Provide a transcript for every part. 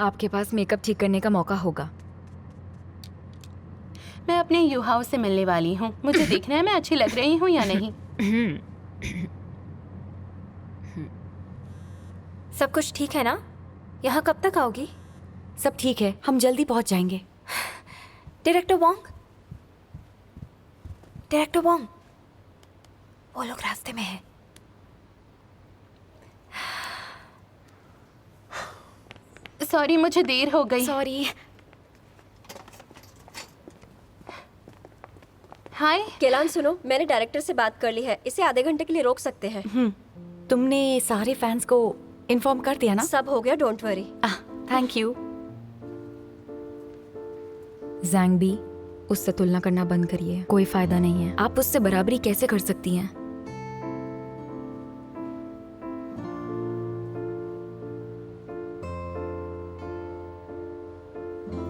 आपके pass makeup ठीक करने का मौका होगा। मैं अपने यू हाउस से मिलने वाली हूँ। मुझे देखना है मैं अच्छी लग रही हूँ या नहीं। सब कुछ ठीक है ना? यहाँ कब तक आओगी? सब ठीक है, हम जल्दी पहुंच जाएंगे। डायरेक्टर वोंग, डायरेक्टर वोंग, वो लोग रास्ते में हैं। सॉरी, मुझे देर हो गई। सॉरी। हाय। केलान सुनो, मैंने डायरेक्टर से बात कर ली है, इसे आधे घंटे के लिए रोक सकते हैं। तुमने सारे फैंस को इन्फॉर्म कर दिया ना? सब हो गया, डोंट वरी। Thank you. ज़ैंग बी, उससे तुलना करना बंद करिए, कोई फायदा नहीं है। आप उससे बराबरी कैसे कर सकती हैं?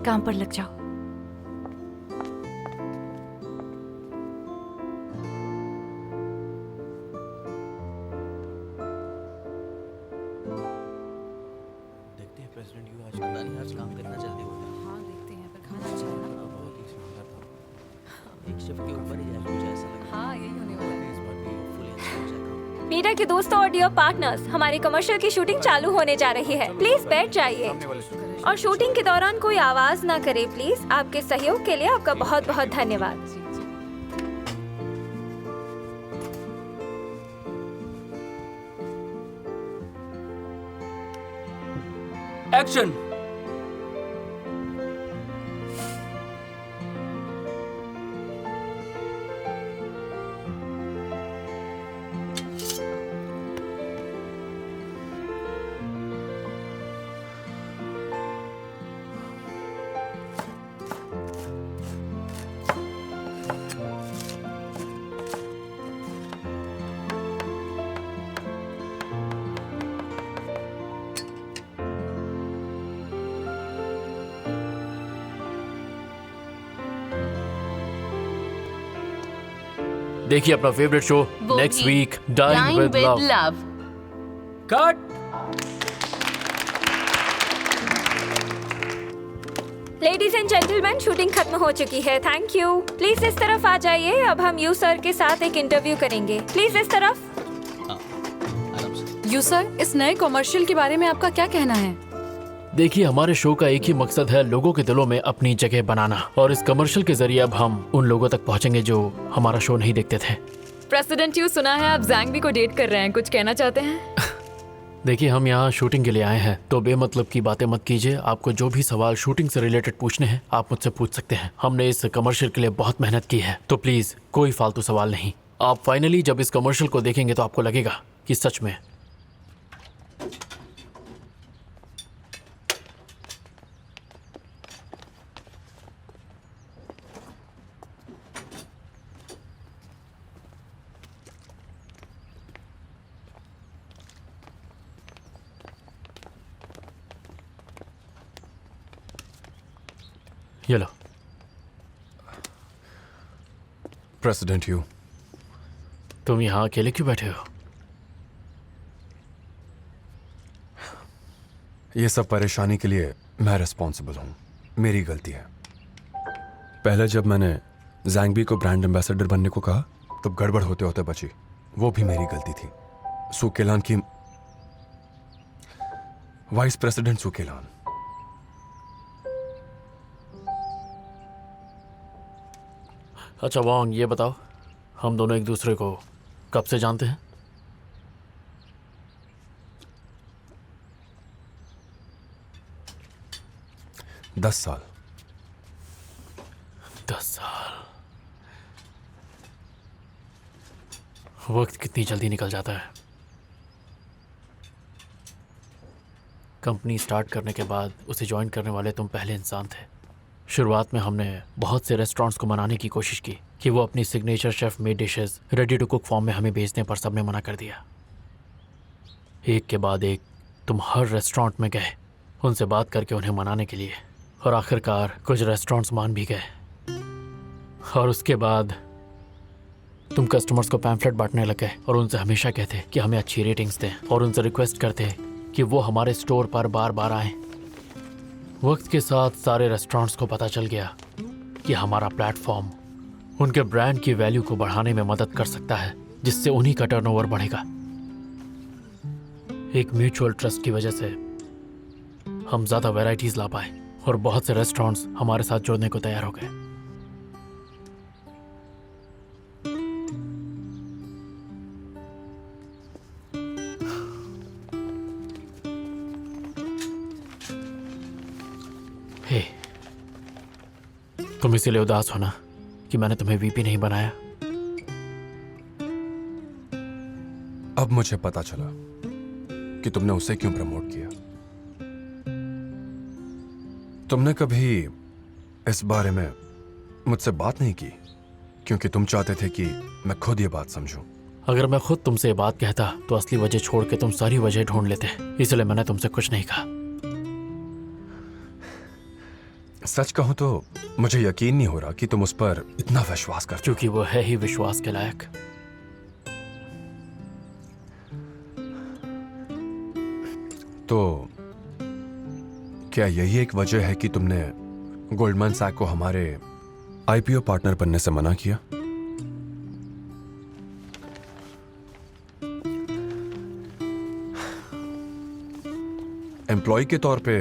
काम पर लग जाओ। देखते हैं प्रेसिडेंट यू आज पता नहीं आज काम कितना जल्दी होता है। हाँ देखते हैं, पर खाना अच्छा है ना? बहुत ही शानदार था। एक शिफ्ट के ऊपर ही जाए मुझे ऐसा लगा। हाँ यही होने वाला है। इस बार भी होपफुली अच्छा हो जाएगा। मीरा के दोस्तों और डियर पार्टनर्स, हमारी कमर्शियल की शूटिंग चालू होने जा रही है। प्लीज बैठ जाइए और शूटिंग के दौरान कोई आवाज ना करे प्लीज। आपके सहयोग के लिए आपका बहुत बहुत धन्यवाद। एक्शन। देखिए अपना फेवरेट शो वो नेक्स्ट भी week, dying with love. Love. Cut. Ladies and gentleman, shooting खत्म हो चुकी है। Thank you. प्लीज इस तरफ आ जाइए। अब हम यू सर के साथ एक इंटरव्यू करेंगे। प्लीज इस तरफ। आराम से। यू सर, इस नए कमर्शियल के बारे में आपका क्या कहना है? देखिए हमारे शो का एक ही मकसद है लोगों के दिलों में अपनी जगह बनाना, और इस कमर्शियल के जरिए अब हम उन लोगों तक पहुंचेंगे जो हमारा शो नहीं देखते थे। प्रेसिडेंट यू, सुना है आप ज़ैंग बी को डेट कर रहे हैं, कुछ कहना चाहते हैं? देखिए हम यहाँ शूटिंग के लिए आए हैं, तो बेमतलब की बातें मत कीजिए। आपको जो भी सवाल शूटिंग से रिलेटेड पूछने हैं आप मुझसे पूछ सकते हैं। हमने इस कमर्शियल के लिए बहुत मेहनत की है, तो प्लीज कोई फालतू सवाल नहीं। आप फाइनली जब इस कमर्शियल को देखेंगे तो आपको लगेगा कि सच में ये लो। प्रेसिडेंट यू, तुम यहाँ अकेले क्यों बैठे हो? ये सब परेशानी के लिए मैं रिस्पॉन्सिबल हूँ, मेरी गलती है। पहले जब मैंने ज़ैंग बी को ब्रांड एम्बेसडर बनने को कहा तब गड़बड़ होते होते बची, वो भी मेरी गलती थी। सुकेलान की वाइस प्रेसिडेंट सुकेलान, अच्छा वांग, ये बताओ हम दोनों एक दूसरे को कब से जानते हैं? दस साल। 10 साल। वक्त कितनी जल्दी निकल जाता है। कंपनी स्टार्ट करने के बाद उसे ज्वाइन करने वाले तुम पहले इंसान थे। शुरुआत में हमने बहुत से रेस्टोरेंट्स को मनाने की कोशिश की कि वो अपनी signature chef made dishes ready to cook form में हमें बेचने, पर सबने मना कर दिया। एक के बाद एक तुम हर रेस्टोरेंट में गए उनसे बात करके उन्हें मनाने के लिए, और आखिरकार कुछ रेस्टोरेंट्स मान भी गए। और उसके बाद तुम कस्टमर्स को पैम्फलेट बांटने लगे और उनसे हमेशा कहते कि हमें अच्छी रेटिंग्स दें, और उनसे रिक्वेस्ट करते कि वो हमारे स्टोर पर बार बार आएं। वक्त के साथ सारे रेस्टोरेंट्स को पता चल गया कि हमारा प्लेटफॉर्म उनके ब्रांड की वैल्यू को बढ़ाने में मदद कर सकता है, जिससे उन्हीं का टर्नओवर बढ़ेगा। एक म्यूचुअल ट्रस्ट की वजह से हम ज़्यादा वैरायटीज ला पाए और बहुत से रेस्टोरेंट्स हमारे साथ जुड़ने को तैयार हो गए। हे, तुम इसीलिए उदास हो ना कि मैंने तुम्हें वीपी नहीं बनाया? अब मुझे पता चला कि तुमने उसे क्यों प्रमोट किया। तुमने कभी इस बारे में मुझसे बात नहीं की क्योंकि तुम चाहते थे कि मैं खुद ये बात समझूं। अगर मैं खुद तुमसे ये बात कहता तो असली वजह छोड़ के तुम सारी वजह ढूंढ लेते, इसलिए मैंने तुमसे कुछ नहीं कहा। सच कहूं तो मुझे यकीन नहीं हो रहा कि तुम उस पर इतना विश्वास करते हो। क्योंकि वो है ही विश्वास के लायक। तो क्या यही एक वजह है कि तुमने गोल्डमैन सैक को हमारे आईपीओ पार्टनर बनने से मना किया? एम्प्लॉय के तौर पे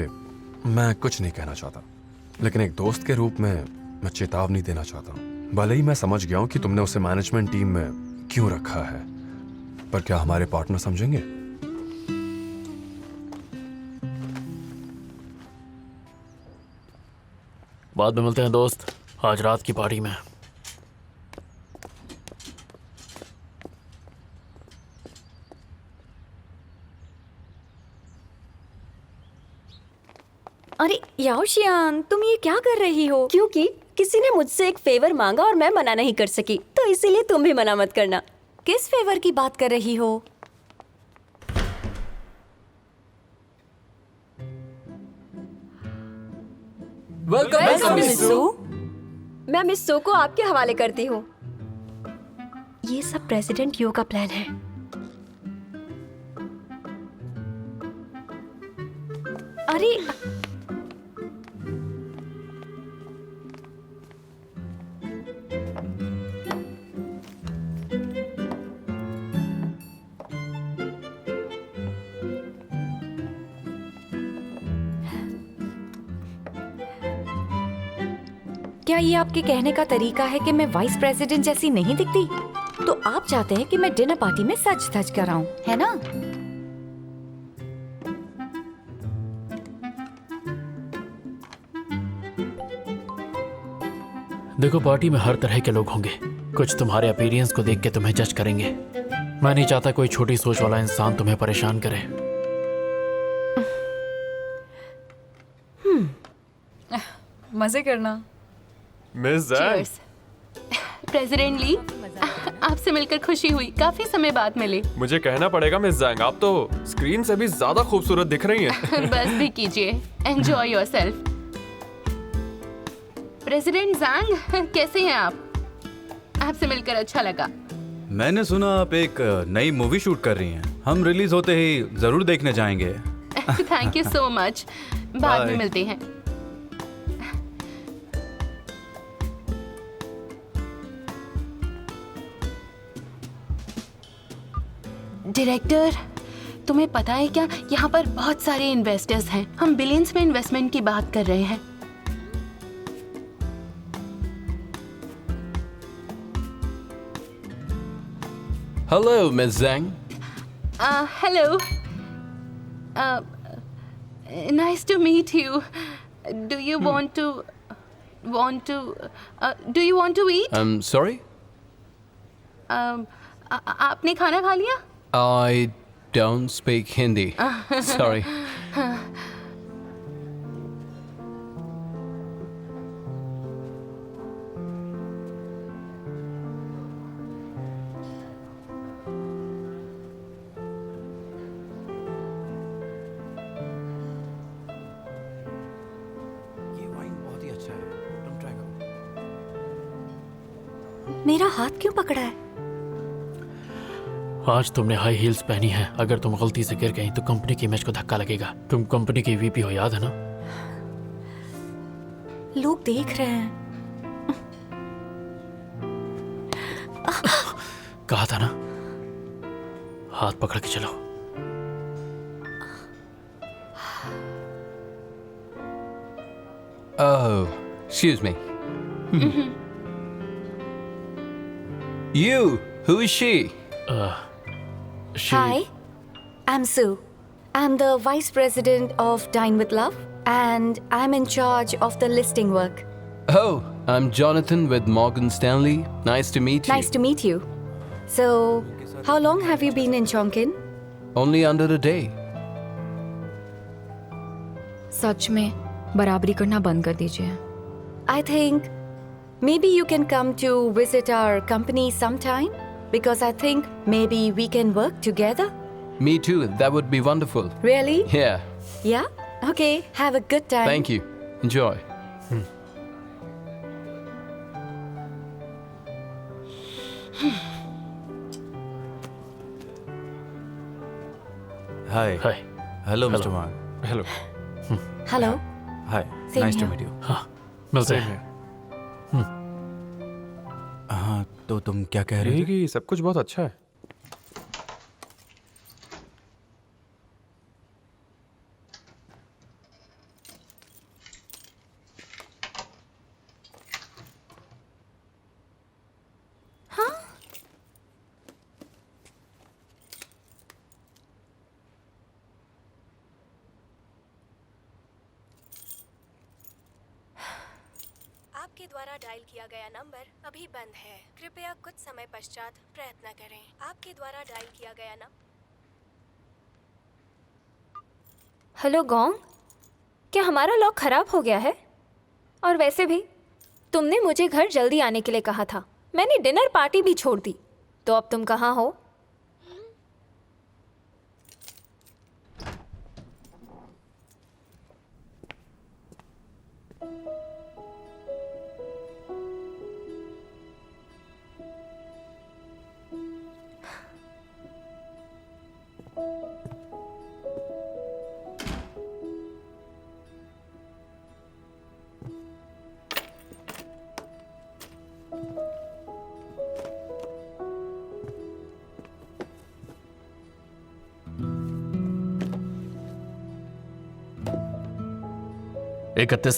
मैं कुछ नहीं कहना चाहता, लेकिन एक दोस्त के रूप में मैं चेतावनी देना चाहता हूं। भले ही मैं समझ गया हूं कि तुमने उसे मैनेजमेंट टीम में क्यों रखा है, पर क्या हमारे पार्टनर समझेंगे? बाद में मिलते हैं दोस्त, आज रात की पार्टी में। अरे याओशियान, तुम ये क्या कर रही हो? क्योंकि किसी ने मुझसे एक फेवर मांगा और मैं मना नहीं कर सकी, तो इसीलिए तुम भी मना मत करना। किस फेवर की बात कर रही हो? वेलकम मिस सू। मैं मिस सू को आपके हवाले करती हूँ। ये सब प्रेसिडेंट यो का प्लान है। अरे क्या ये आपके कहने का तरीका है कि मैं वाइस प्रेसिडेंट जैसी नहीं दिखती? तो आप चाहते हैं कि मैं डिनर पार्टी में सच धज कर आऊं, है ना? देखो, पार्टी में हर तरह के लोग होंगे। कुछ तुम्हारे अपीयरेंस को देख के तुम्हें जज करेंगे। मैं नहीं चाहता कोई छोटी सोच वाला इंसान तुम्हें परेशान करे। मजे करना। मिस ज़ैंग, प्रेसिडेंट ली, आपसे मिलकर खुशी हुई। काफी समय बाद मिले। मुझे कहना पड़ेगा मिस ज़ैंग, आप तो स्क्रीन से भी ज्यादा खूबसूरत दिख रही हैं। बस भी कीजिए, एंजॉय योरसेल्फ। प्रेसिडेंट ज़ैंग, कैसे हैं आप? आपसे मिलकर अच्छा लगा। मैंने सुना आप एक नई मूवी शूट कर रही हैं। हम रिलीज होते ही जरूर देखने जाएंगे। Thank you so much. बाद में Bye. मिलते हैं। डायरेक्टर, तुम्हें पता है क्या, यहाँ पर बहुत सारे इन्वेस्टर्स हैं। हम बिलियंस में इन्वेस्टमेंट की बात कर रहे हैं। Hello, Ms. Zhang. Hello. Nice to meet you. Do you want to do you want to eat? Sorry? आपने खाना खा लिया? I don't speak Hindi. Sorry. ये वाइन बहुत ही अच्छा है, तुम ट्राई करो। मेरा हाथ क्यों पकड़ा है? आज तुमने हाई हील्स पहनी है। अगर तुम गलती से गिर गई तो कंपनी की इमेज को धक्का लगेगा। तुम कंपनी की वीपी हो, याद है ना? लोग देख रहे हैं। कहा था ना, हाथ पकड़ के चलो। Oh, excuse me. You, who is she? Hi, I'm Sue. I'm the Vice President of Dine with Love, and I'm in charge of the listing work. Oh, I'm Jonathan with Morgan Stanley. Nice to meet you. Nice to meet you. So, how long have you been in Chongqing? Only under a day. सच में बराबरी करना बंद कर दीजिए। I think maybe you can come to visit our company sometime, because I think maybe we can work together. Me too. That would be wonderful. Really? Yeah. Yeah? Okay, have a good time. Thank you. Enjoy. Hi hi. Hello mister Hello. Wang. Hello. Hello. Hi, Same nice to here. Meet you. हाँ, मिलते हैं। हाँ, तो तुम क्या कह रहे यही थे? कि सब कुछ बहुत अच्छा है। आपके द्वारा डायल किया गया नंबर अभी बंद है। कृपया कुछ समय पश्चात प्रयत्न करें। आपके द्वारा डायल किया गया नंबर। हेलो गोंग, क्या हमारा लॉक खराब हो गया है? और वैसे भी तुमने मुझे घर जल्दी आने के लिए कहा था। मैंने डिनर पार्टी भी छोड़ दी, तो अब तुम कहाँ हो?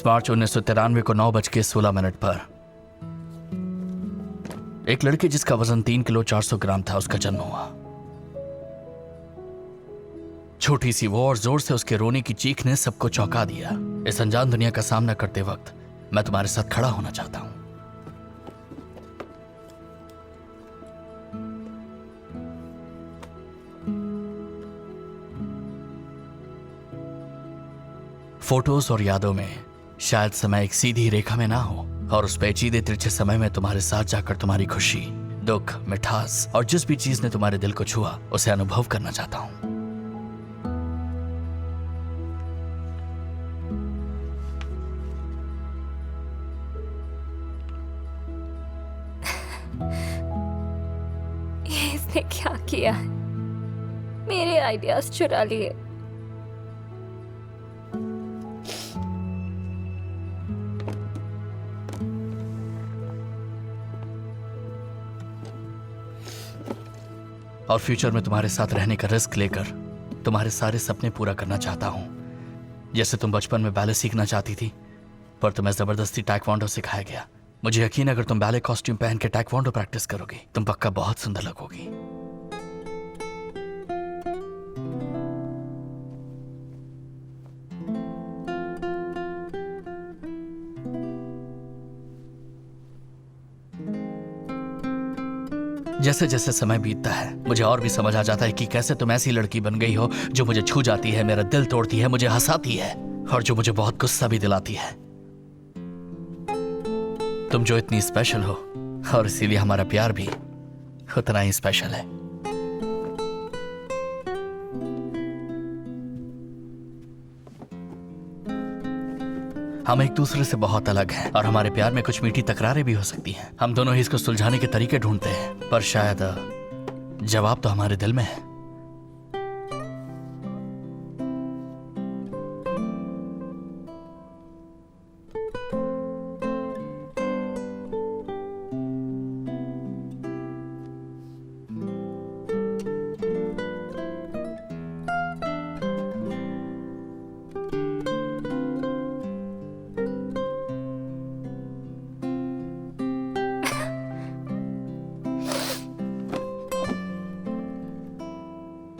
मार्च 1993 को 9:16 पर एक लड़की जिसका वजन 3 किलो 400 ग्राम था, उसका जन्म हुआ। छोटी सी वो और जोर से उसके रोने की चीख ने सबको चौंका दिया। इस अनजान दुनिया का सामना करते वक्त मैं तुम्हारे साथ खड़ा होना चाहता हूं। फोटोज और यादों में शायद समय एक सीधी रेखा में ना हो, और उस पेचीदे तिरछे समय में तुम्हारे साथ जाकर तुम्हारी खुशी, दुख, मिठास और जिस भी चीज ने तुम्हारे दिल को छुआ उसे अनुभव करना चाहता हूं। ये इसने क्या किया? मेरे आइडियाज चुरा लिए। और फ्यूचर में तुम्हारे साथ रहने का रिस्क लेकर तुम्हारे सारे सपने पूरा करना चाहता हूं। जैसे तुम बचपन में बैले सीखना चाहती थी, पर तुम्हें जबरदस्ती टाइक्वांडो सिखाया गया। मुझे यकीन है अगर तुम बैले कॉस्ट्यूम पहन के टाइक्वांडो प्रैक्टिस करोगी, तुम पक्का बहुत सुंदर लगोगी। जैसे जैसे समय बीतता है मुझे और भी समझ आ जाता है कि कैसे तुम ऐसी लड़की बन गई हो जो मुझे छू जाती है, मेरा दिल तोड़ती है, मुझे हंसाती है और जो मुझे बहुत गुस्सा भी दिलाती है। तुम जो इतनी स्पेशल हो और इसीलिए हमारा प्यार भी उतना ही स्पेशल है। हम एक दूसरे से बहुत अलग हैं और हमारे प्यार में कुछ मीठी तकरारें भी हो सकती हैं। हम दोनों ही इसको सुलझाने के तरीके ढूंढते हैं, पर शायद जवाब तो हमारे दिल में है।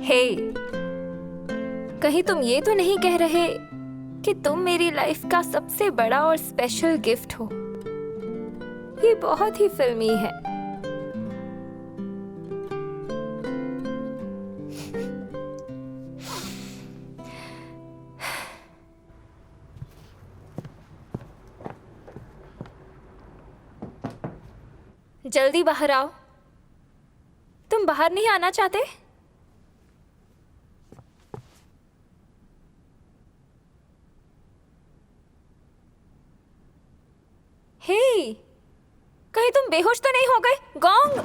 हे, कहीं तुम ये तो नहीं कह रहे कि तुम मेरी लाइफ का सबसे बड़ा और स्पेशल गिफ्ट हो? ये बहुत ही फिल्मी है। जल्दी बाहर आओ। तुम बाहर नहीं आना चाहते? हे, कहीं तुम बेहोश तो नहीं हो गए? गोंग!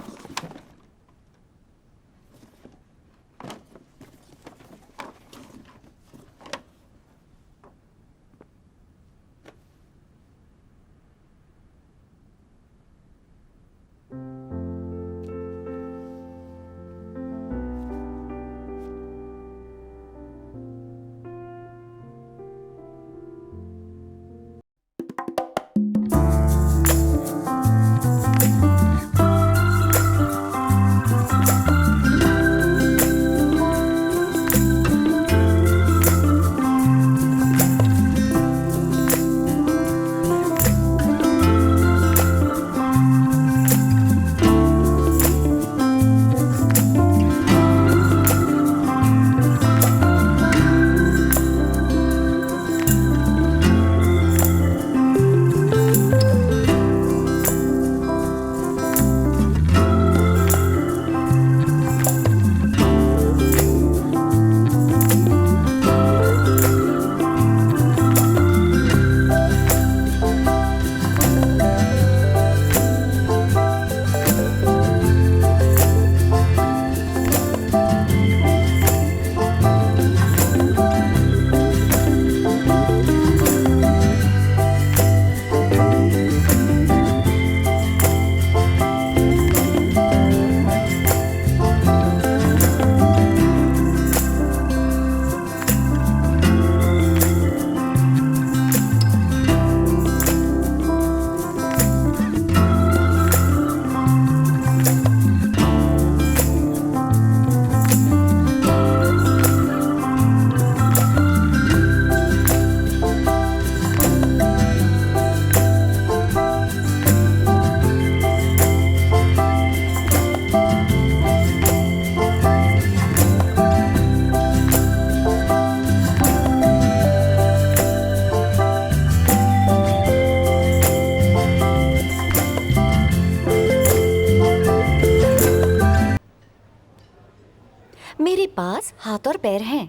मेरे पास हाथ और पैर हैं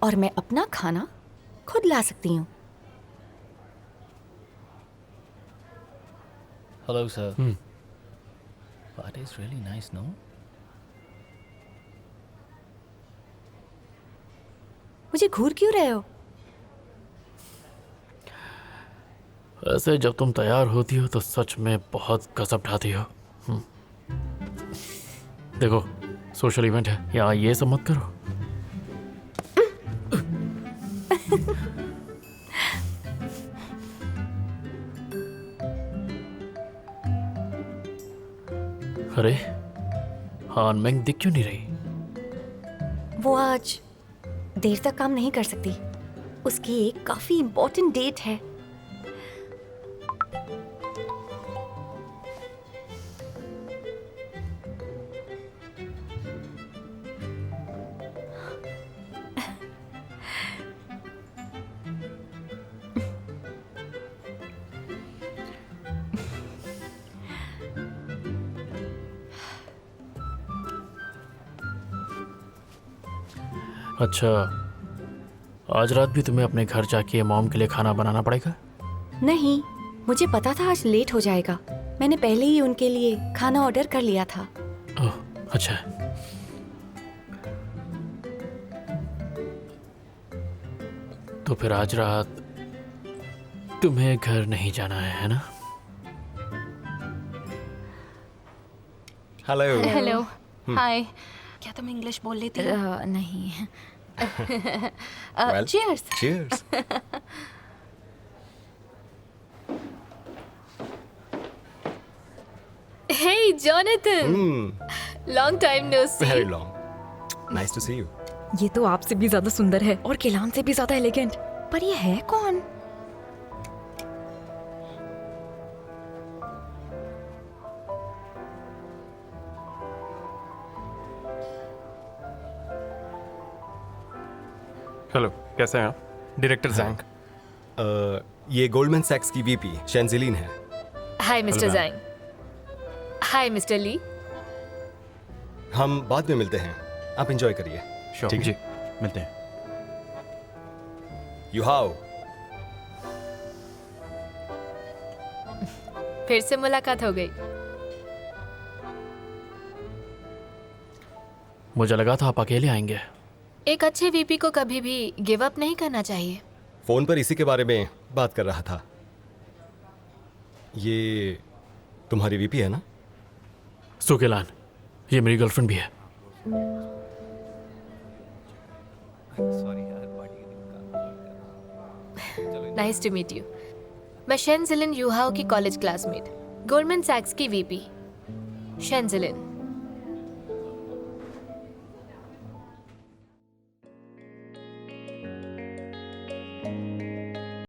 और मैं अपना खाना खुद ला सकती हूँ। Hello, sir. Party is really nice, no? मुझे घूर क्यों रहे हो? ऐसे जब तुम तैयार होती हो तो सच में बहुत गजब ढाती हो। देखो, सोशल इवेंट है, यहाँ ये सब मत करो। अरे, हान मेंग दिख क्यों नहीं रही? वो आज देर तक काम नहीं कर सकती। उसकी एक काफी इम्पोर्टेंट डेट है। अच्छा, आज रात भी तुम्हें अपने घर जाके मॉम के लिए खाना बनाना पड़ेगा? नहीं, मुझे पता था आज लेट हो जाएगा। मैंने पहले ही उनके लिए खाना ऑर्डर कर लिया था। ओह, अच्छा। तो फिर आज रात तुम्हें घर नहीं जाना है ना? हेलो। हेलो, हाय। क्या तुम इंग्लिश बोल लेती हो? नहीं। Cheers. Cheers. Hey, Jonathan. Long time no see. Very long. Nice to see you. ये तो आपसे भी ज्यादा सुंदर है और किलान से भी ज्यादा एलिगेंट। पर ये है कौन? हेलो, कैसे हैं आप? डायरेक्टर जैंग। ये गोल्डमैन सैक्स की वीपी शेंजिलिन है। हाय मिस्टर जैंग। हाय मिस्टर ली। हम बाद में मिलते हैं, आप एंजॉय करिए। ठीक जी, मिलते हैं। You how. फिर से मुलाकात हो गई। मुझे लगा था आप अकेले आएंगे। एक अच्छे वीपी को कभी भी गिव अप नहीं करना चाहिए। फोन पर इसी के बारे में बात कर रहा था। ये तुम्हारी वीपी है ना? सुकेलान, ये मेरी गर्लफ्रेंड भी है। Nice to meet you. मैं शेंजिलिन यूहाओ की कॉलेज क्लासमेट, गोल्डमैन सैक्स की वीपी शेंजिलिन।